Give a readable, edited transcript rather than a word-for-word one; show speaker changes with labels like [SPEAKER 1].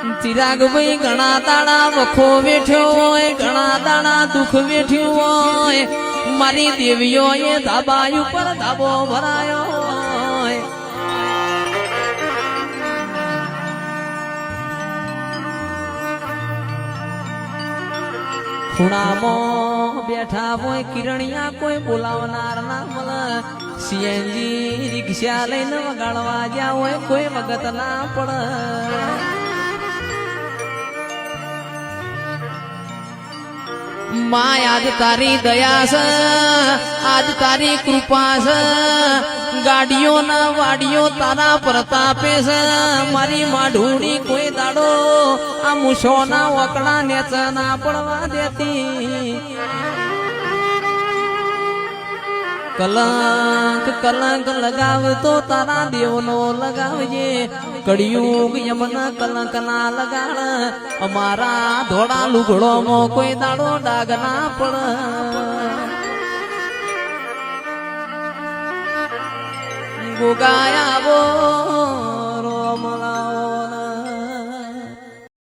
[SPEAKER 1] ચિરાગ ભાઈ ઘણા દાડા વખો વેઠ્યો હોય, ઘણા દાડા દુઃખ વેઠ્યું હોય, મારી દેવીઓ એ ધાબા ઉપર ધાબો ભરાયો હોય. ખૂણામાં બેઠા હોય કિરણિયા કોઈ બોલાવનાર ના મળે. સીએનજી રિક્ષા લઈને વગાડવા જ્યાં હોય કોઈ વગત ના પડે. માય આજ તારી દયા છે, આજ તારી કૃપા છે, ગાડીઓ ના વાડીઓ તારા પ્રતાપે છે. મારી માઢુડી કોઈ દાડો આ મૂછો ના વકડા નેચ ના પડવા દેતી. કલંક કલંક લગાવતો તારા દેવનો લગાવજે. કળિયુગ યમના કલંક ના લગાડ. અમારા ધોળા લુગડોમાં કોઈ દાડો ડાગ ના પડ. ગોગાયા